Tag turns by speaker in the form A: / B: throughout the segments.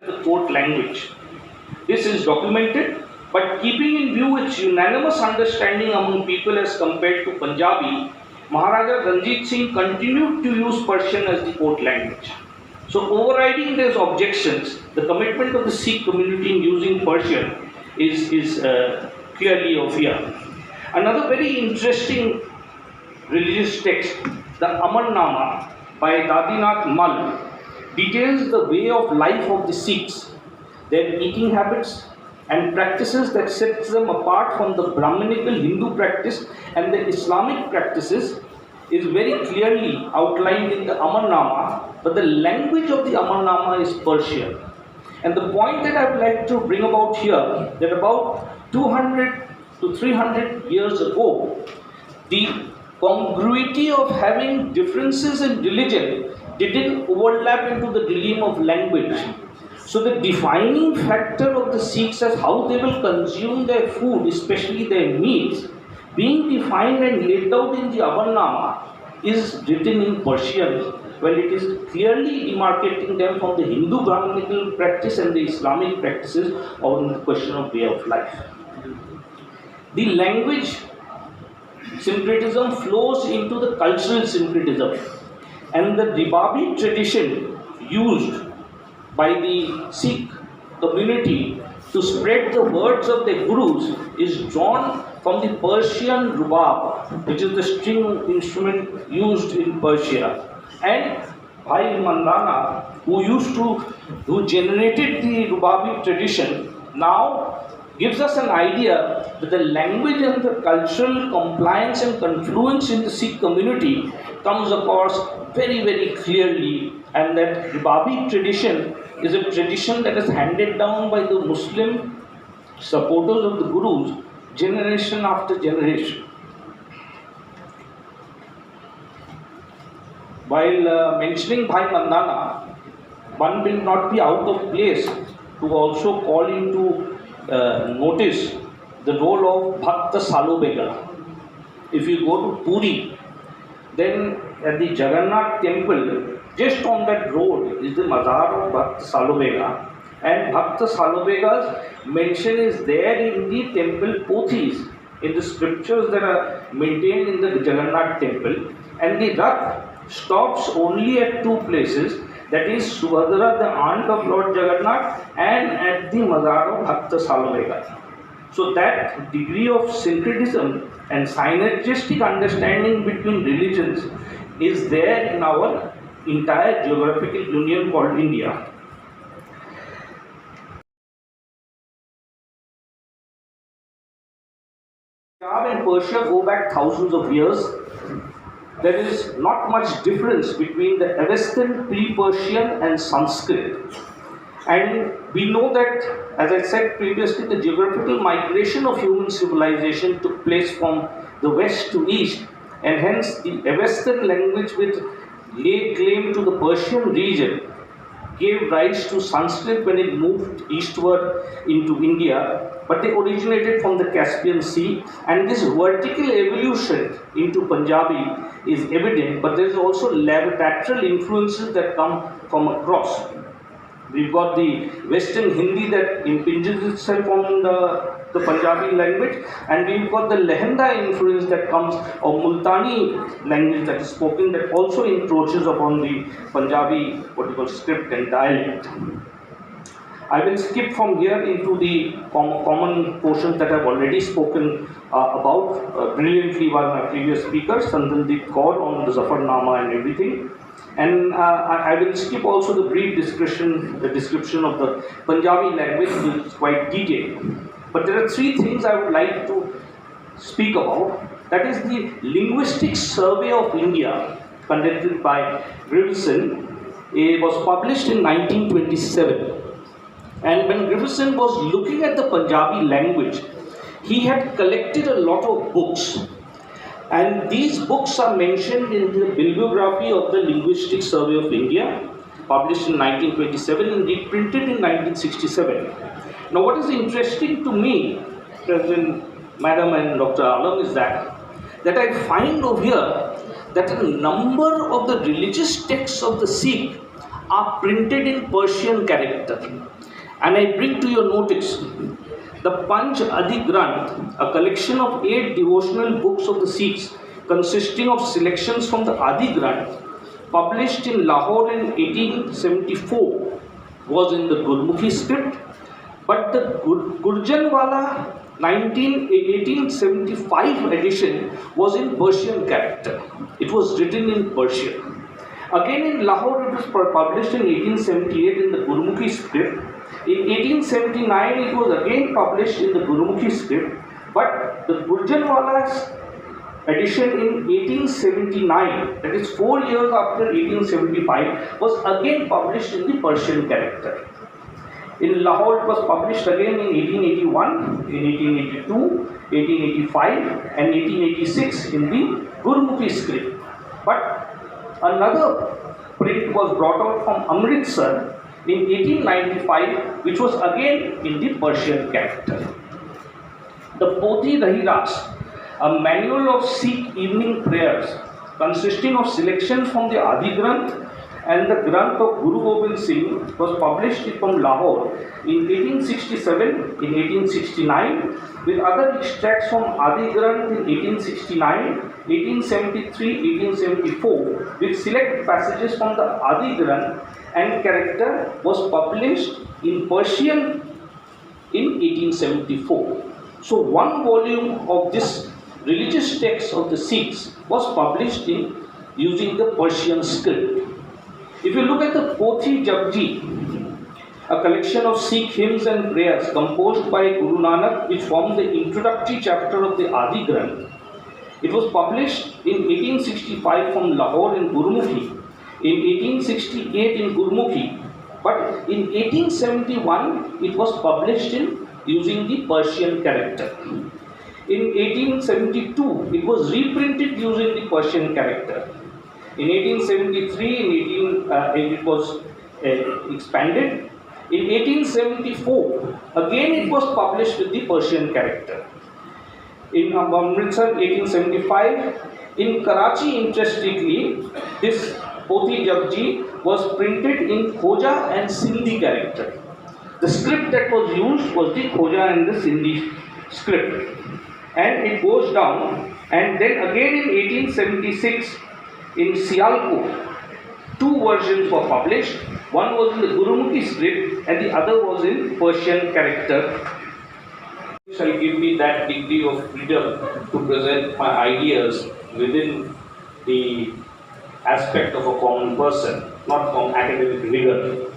A: the court language. This is documented, but keeping in view its unanimous understanding among people as compared to Punjabi, Maharaja Ranjit Singh continued to use Persian as the court language. So, overriding these objections, the commitment of the Sikh community in using Persian is clearly of here. Another very interesting religious text, the Amarnama by Dadinath Mal, details the way of life of the Sikhs, their eating habits and practices that sets them apart from the Brahminical Hindu practice and the Islamic practices is very clearly outlined in the Amarnama, but the language of the Amarnama is Persian. And the point that I would like to bring about here, that about 200 to 300 years ago, the congruity of having differences in religion didn't overlap into the realm of language. So the defining factor of the Sikhs as how they will consume their food, especially their meats, being defined and laid out in the Amarnama is written in Persian, while it is clearly demarcating them from the Hindu Brahminical practice and the Islamic practices on the question of way of life. The language syncretism flows into the cultural syncretism, and the Ribabi tradition used by the Sikh community to spread the words of their gurus is drawn from the Persian rubab, which is the string instrument used in Persia. And Bhai Mandana, who generated the rubabi tradition, now gives us an idea that the language and the cultural compliance and confluence in the Sikh community comes across very, very clearly, and that rubabi tradition is a tradition that is handed down by the Muslim supporters of the Gurus generation after generation. While mentioning Bhai Mandana, one will not be out of place to also call into notice the role of Bhakta Salobega. If you go to Puri, then at the Jagannath temple, just on that road is the Mazar of Bhakta Salobega, and Bhakta Salobega's mention is there in the temple Pothis, in the scriptures that are maintained in the Jagannath temple, and the Rath stops only at two places, that is Subhadra, the aunt of Lord Jagannath, and at the Mazar of Bhakta Salobega. So that degree of syncretism and synergistic understanding between religions is there in our entire geographical union called India. Punjab and Persia go back thousands of years. There is not much difference between the Avestan, pre-Persian and Sanskrit. And we know that, as I said previously, the geographical migration of human civilization took place from the west to east, and hence the Avestan language, which laid claim to the Persian region, gave rise to Sanskrit when it moved eastward into India, but they originated from the Caspian Sea, and this vertical evolution into Punjabi is evident, but there is also lateral influences that come from across. We've got the Western Hindi that impinges itself on the Punjabi language, and we've got the Lehenda influence that comes of Multani language that is spoken, that also encroaches upon the Punjabi, script and dialect. I will skip from here into the common portions that I've already spoken about brilliantly by my previous speakers, Sandaldeep Kaur, on the Zafarnama and everything. And I will skip also the brief description of the Punjabi language, which is quite detailed. But there are three things I would like to speak about. That is the Linguistic Survey of India, conducted by Grivison. It was published in 1927. And when Grivison was looking at the Punjabi language, he had collected a lot of books. And these books are mentioned in the bibliography of the Linguistic Survey of India, published in 1927 and reprinted in 1967. Now, what is interesting to me, President, Madam and Dr. Alam, is that I find over here that a number of the religious texts of the Sikh are printed in Persian character. And I bring to your notice the Panch Adi Granth, a collection of 8 devotional books of the Sikhs consisting of selections from the Adi Granth, published in Lahore in 1874, was in the Gurmukhi script, but the Gurjanwala 1875 edition was in Persian character. It was written in Persian. Again in Lahore it was published in 1878 in the Gurmukhi script. In 1879 it was again published in the Gurmukhi script, but the Gurjanwala's edition in 1879, that is 4 years after 1875, was again published in the Persian character. In Lahore it was published again in 1881, in 1882, 1885 and 1886 in the Gurmukhi script. But another print was brought out from Amritsar in 1895, which was again in the Persian character. The Pothi Rahiras, a manual of Sikh evening prayers consisting of selections from the Adi Granth and the Granth of Guru Gobind Singh, was published from Lahore in 1867, in 1869, with other extracts from Adi Granth in 1869, 1873, 1874, with select passages from the Adi Granth and character, was published in Persian in 1874. So one volume of this religious text of the Sikhs was published in using the Persian script. If you look at the Pothi Japji, a collection of Sikh hymns and prayers composed by Guru Nanak, which form the introductory chapter of the Adi Granth, it was published in 1865 from Lahore in Gurmukhi, in 1868 in Gurmukhi, but in 1871 it was published in using the Persian character. In 1872 it was reprinted using the Persian character. In 1873 it was expanded. In 1874 again it was published with the Persian character. In Amritsar 1875. In Karachi, interestingly, this Pothi Japji was printed in Khoja and Sindhi character. The script that was used was the Khoja and the Sindhi script. And it goes down, and then again in 1876 in Sialkot, 2 versions were published. One was in the Gurumukhi script and the other was in Persian character. Shall give me that degree of freedom to present my ideas within the aspect of a common person, not from academic rigor.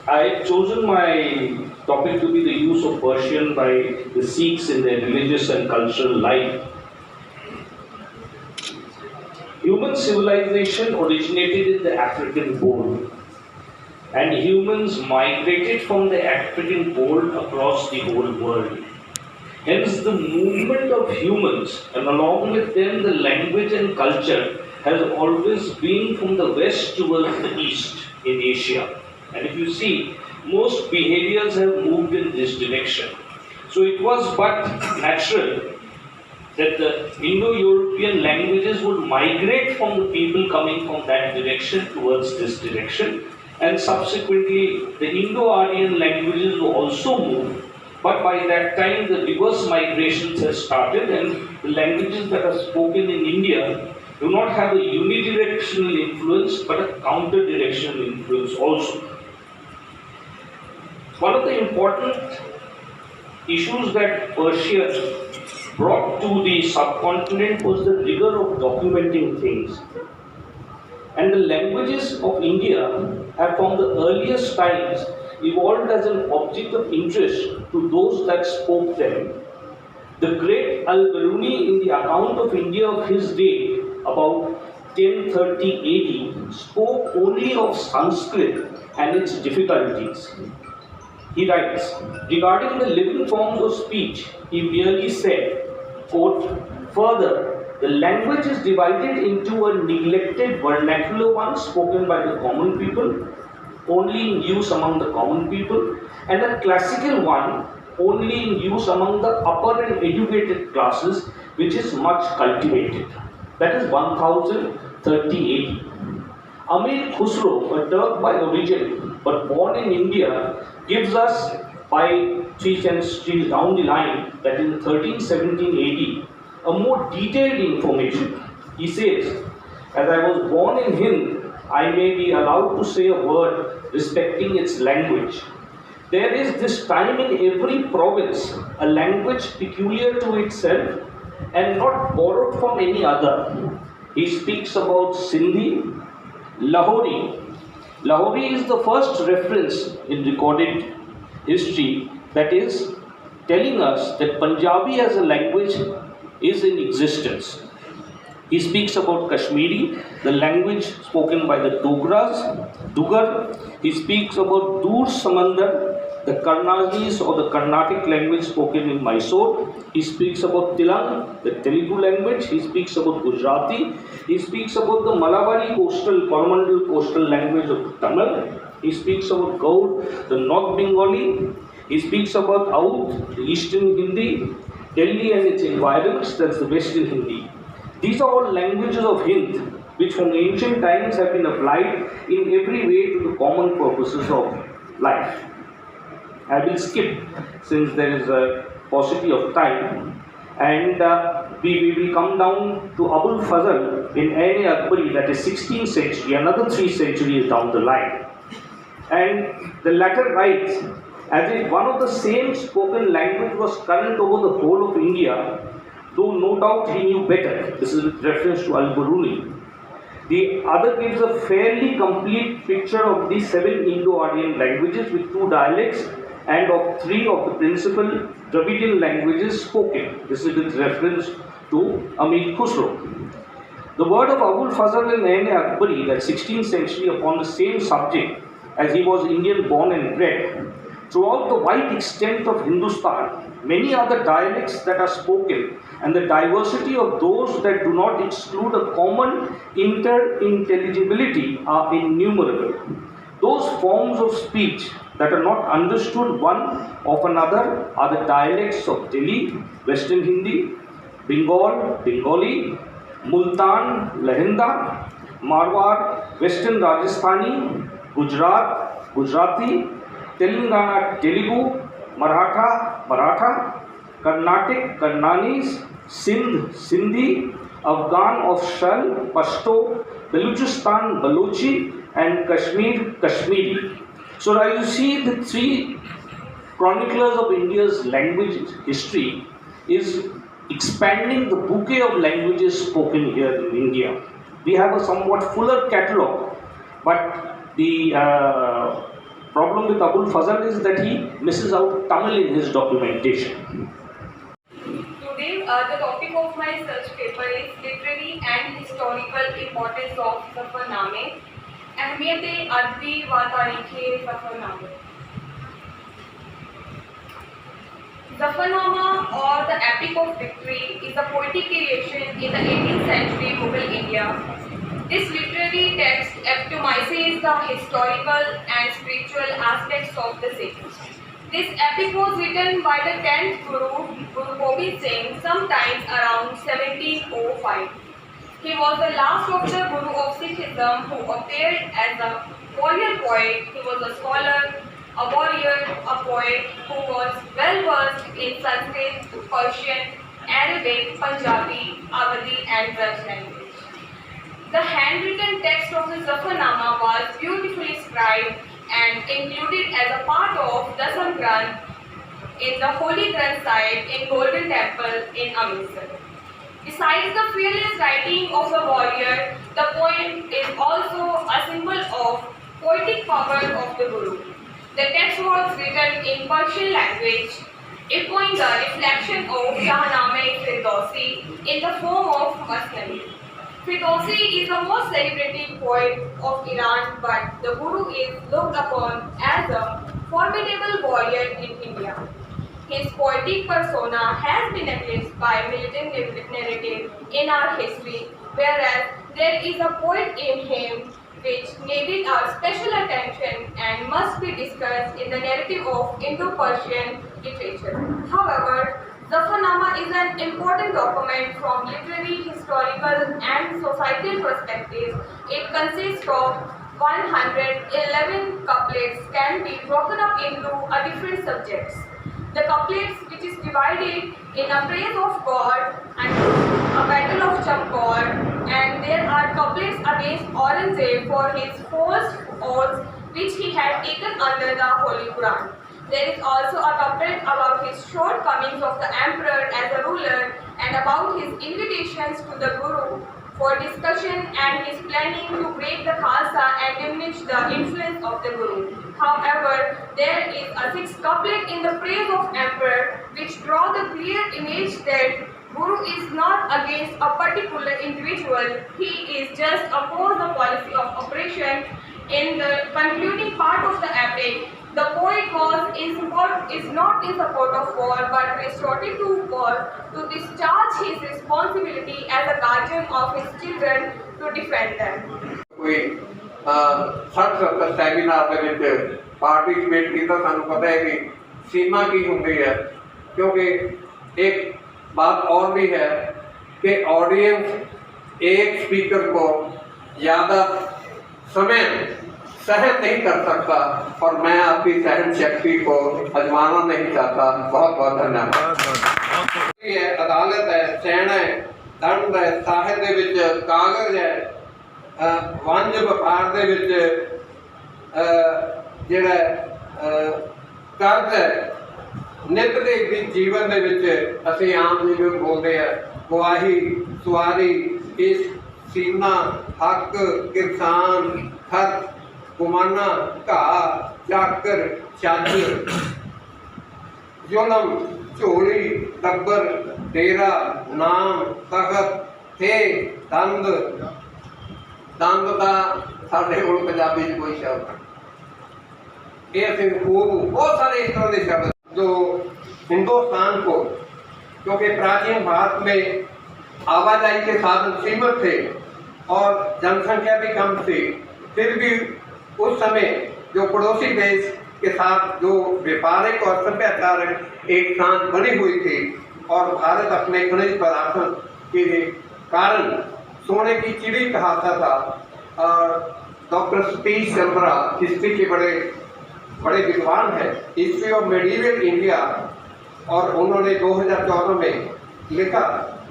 A: I have chosen my topic to be the use of Persian by the Sikhs in their religious and cultural life. Human civilization originated in the African pole, and humans migrated from the African pole across the whole world. Hence, the movement of humans, and along with them the language and culture, has always been from the west towards the east in Asia. And if you see, most behaviors have moved in this direction. So it was but natural that the Indo-European languages would migrate from the people coming from that direction towards this direction, and subsequently the Indo-Aryan languages will also move. But by that time the reverse migrations have started, and the languages that are spoken in India do not have a unidirectional influence but a counter-directional influence also. One of the important issues that Persia brought to the subcontinent was the rigor of documenting things. And the languages of India have from the earliest times evolved as an object of interest to those that spoke them. The great Al-Biruni, in the account of India of his day, about 1030 AD, spoke only of Sanskrit and its difficulties. He writes, regarding the living forms of speech, he merely said, quote, further, the language is divided into a neglected vernacular one spoken by the common people, only in use among the common people, and a classical one only in use among the upper and educated classes, which is much cultivated. That is 1030 AD. Amir Khusro, a Turk by origin but born in India, gives us by 3 centuries down the line, that in 1317 AD, a more detailed information. He says, as I was born in Hind, I may be allowed to say a word respecting its language. There is this time in every province a language peculiar to itself and not borrowed from any other. He speaks about Sindhi, Lahori. Lahori is the first reference in recorded history that is telling us that Punjabi as a language is in existence. He speaks about Kashmiri, the language spoken by the Dugar. He speaks about Dur Samandar, the Karnatese or the Carnatic language spoken in Mysore. He speaks about Tilang, the Telugu language. He speaks about Gujarati. He speaks about the Malabari Coromandel coastal language of Tamil. He speaks about Gaud, the North Bengali. He speaks about Oudh, the Eastern Hindi, Delhi and its environs, that's the Western Hindi. These are all languages of Hind, which from ancient times have been applied in every way to the common purposes of life. I will skip since there is a paucity of time, and we will come down to Abul Fazl in Ain Akbari, that is 16th century, another 3 centuries down the line. And the latter writes, as if one of the same spoken language was current over the whole of India, though no doubt he knew better. This is with reference to Al-Biruni. The other gives a fairly complete picture of the 7 Indo-Aryan languages with 2 dialects and of 3 of the principal Dravidian languages spoken. This is with reference to Amir Khusro. The word of Abul Fazl in Ain Akbari, that 16th century, upon the same subject, as he was Indian born and bred, throughout the wide extent of Hindustan, many other dialects that are spoken and the diversity of those that do not exclude a common interintelligibility are innumerable. Those forms of speech that are not understood one of another are the dialects of Delhi, Western Hindi, Bengal, Bengali, Multan, Lahinda, Marwar, Western Rajasthani, Gujarat, Gujarati, Telangana, Telugu, Maratha, Maratha, Carnatic, Karnanis, Sindh, Sindhi, Afghan of Shal, Pashto, Baluchistan, Balochi, and Kashmir, Kashmiri. So now you see the 3 chroniclers of India's language history is expanding the bouquet of languages spoken here in India. We have a somewhat fuller catalogue, but the problem with Abul Fazl is that he misses out Tamil in his documentation.
B: Today, the topic of my research paper is literary and historical importance of Zafarname. अहमियत अदबी व तारीख़ ज़फ़रनामे. Zafarnama, or the Epic of Victory, is a poetic creation in the 18th century Mughal India. This literary text epitomizes the historical and spiritual aspects of the Sikhs. This epic was written by the 10th Guru, Guru Gobind Singh, sometime around 1705. He was the last of the Guru of Sikhism who appeared as a warrior poet. He was a scholar, a warrior, a poet who was well versed in Sanskrit, Persian, Arabic, Punjabi, Awadhi and Braj language. The handwritten text of the Zafarnama was beautifully scribed and included as a part of the Dasam Granth in the Holy Granth Sahib in Golden Temple in Amritsar. Besides the fearless writing of the warrior, the poem is also a symbol of poetic power of the Guru. The text was written in Persian language, echoing the reflection of Shahnameh Firdausi in the form of Masnavi. Firdausi is the most celebrated poet of Iran, but the Guru is looked upon as a formidable warrior in India. His poetic persona has been eclipsed by militant narrative in our history, whereas there is a poet in him which needed our special attention and must be discussed in the narrative of Indo-Persian literature. However, Zafarnama is an important document from literary, historical, and societal perspectives. It consists of 111 couplets can be broken up into different subjects. The couplets, which is divided in a praise of God and a battle of Champor, and there are couplets against Aurangzeb for his false oaths which he had taken under the Holy Quran. There is also a couplet about his shortcomings of the emperor as a ruler and about his invitations to the Guru for discussion and his planning to break the Khalsa and diminish the influence of the Guru. However, there is a sixth couplet in the praise of emperor which draw the clear image that Guru is not against a particular individual, he is just opposed the policy of oppression. In the concluding part of the epic, the poet is not in support of war but resorted to war to discharge his responsibility as a guardian of his children to defend them.
C: कोई 60-70 seminar ਦੇ ਵਿੱਚ participate ਕੀਤਾ। ਸਾਨੂੰ पता है कि सीमा की होती है, क्योंकि एक बात और भी है कि ऑडियंस एक स्पीकर को ज़्यादा समय सहन नहीं कर सकता और मैं आपकी सहन शक्ति को आजमाना नहीं चाहता। बहुत बहुत धन्यवाद। ये अदालत है, सैन है, दंड है, साहित्य दे विच कागज है, वंज व्यापार दे विच जिहड़ा कर्ज है, नित दे जीवन दे विच असीं आम जीवन बोलते हैं गवाही सवारी इस सीना हक किसान खत गुमाना घा चाकर छज जुलम झोली टब्बर डेरा नाम तखत थे दंद दंद का साढ़े कोल पंजाबी च कोई शब्द ये असीं खूब बहुत सारे इस तरह के शब्द जो हिंदुस्तान को, क्योंकि प्राचीन भारत में आवाजाही के साधन सीमित थे और जनसंख्या भी कम थी, फिर भी उस समय जो पड़ोसी देश के साथ जो व्यापारिक और सभ्याचारक एक साथ बनी हुई थी और भारत अपने खनिज पदार्थों के कारण सोने की चिड़ी कहता था। और डॉक्टर सतीश चंद्रा हिस्ट्री के बड़े विद्वान हैं, हिस्ट्री ऑफ मेडिवल इंडिया, और उन्होंने 2014 में लिखा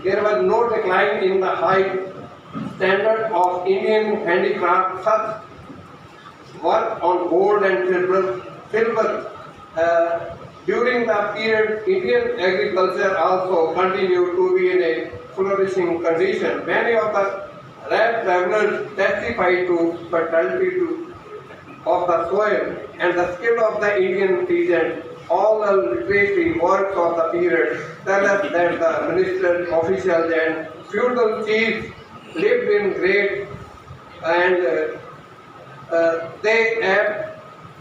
C: there was no decline in the high standard of Indian handicraft such work on gold and silver. During the period, Indian agriculture also continued to be in a flourishing condition. Many of the Arab travelers testified to fertility of the soil and the skill of the Indian peasant. All the literary works of the period tell us that the ministers, officials and feudal chiefs lived in great and they had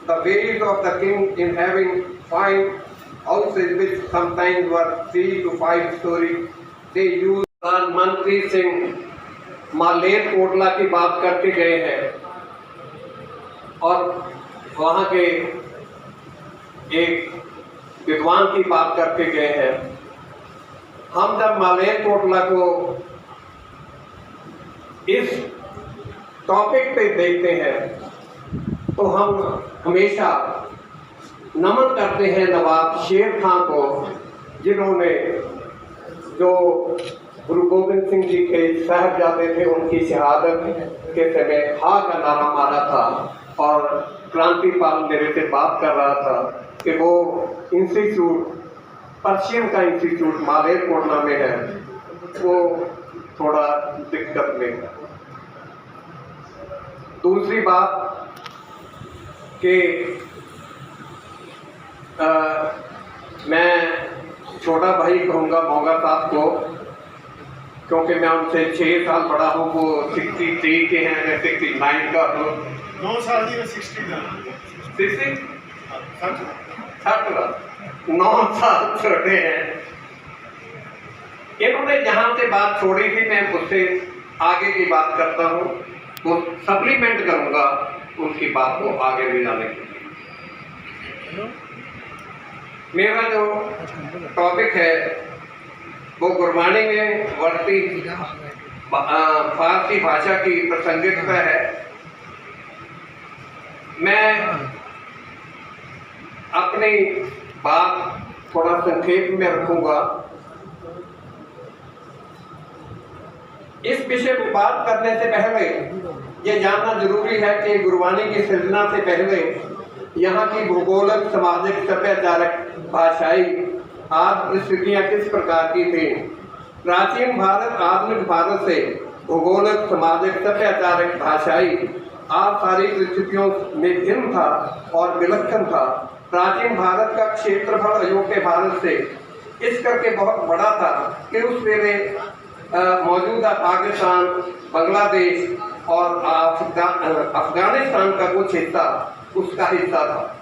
C: the ways of the king in having fine houses which sometimes were 3 to 5 stories. They used प्रधानमंत्री सिंह मालेर कोटला की बात करके गए हैं और वहाँ के एक विद्वान की बात करके गए हैं। हम जब मालेर कोटला को इस टॉपिक पे देखते हैं तो हम हमेशा नमन करते हैं नवाब शेर खां को, जिन्होंने जो गुरु गोविंद सिंह जी के साहबजादे थे उनकी शहादत के समय हा का नारा मारा था और क्रांतिपाल मेरे से बात कर रहा था कि वो इंस्टीट्यूट पर्शियन का इंस्टीट्यूट मालेर कोटला में है, वो थोड़ा दिक्कत में है। दूसरी बात कि मैं छोटा भाई कहूँगा मोगा साहब को, क्योंकि मैं उनसे 6 साल बड़ा हूँ। वो 63 के हैं, मैं 69 का हूँ।
D: 9 साल की 60
C: 9 साल छोटे हैं। इन्होंने जहाँ से बात छोड़ी थी मैं उससे आगे की बात करता हूँ, वो सप्लीमेंट करूँगा उनकी बात को आगे ले जाने के लिए। मेरा जो टॉपिक है वो गुरबाणी में वर्ती फारसी भाषा की प्रासंगिकता है। मैं अपनी बात थोड़ा संक्षेप में रखूंगा। इस विषय पर बात करने से पहले ये जानना जरूरी है कि गुरबाणी की सृजना से पहले यहाँ की भूगोलिक, सामाजिक, सभ्याचारक, भाषाई आदि परिस्थितियाँ किस प्रकार की थी। प्राचीन भारत आधुनिक भारत से भूगोलिक, सामाजिक, सभ्याचारक, भाषाई आप सारी परिस्थितियों में भिन्न था और विलक्षण था। प्राचीन भारत का क्षेत्रफल अयोग्य भारत से इस करके बहुत बड़ा था कि उस वेले मौजूदा पाकिस्तान, बांग्लादेश और अफगानिस्तान का कुछ हिस्सा उसका हिस्सा था।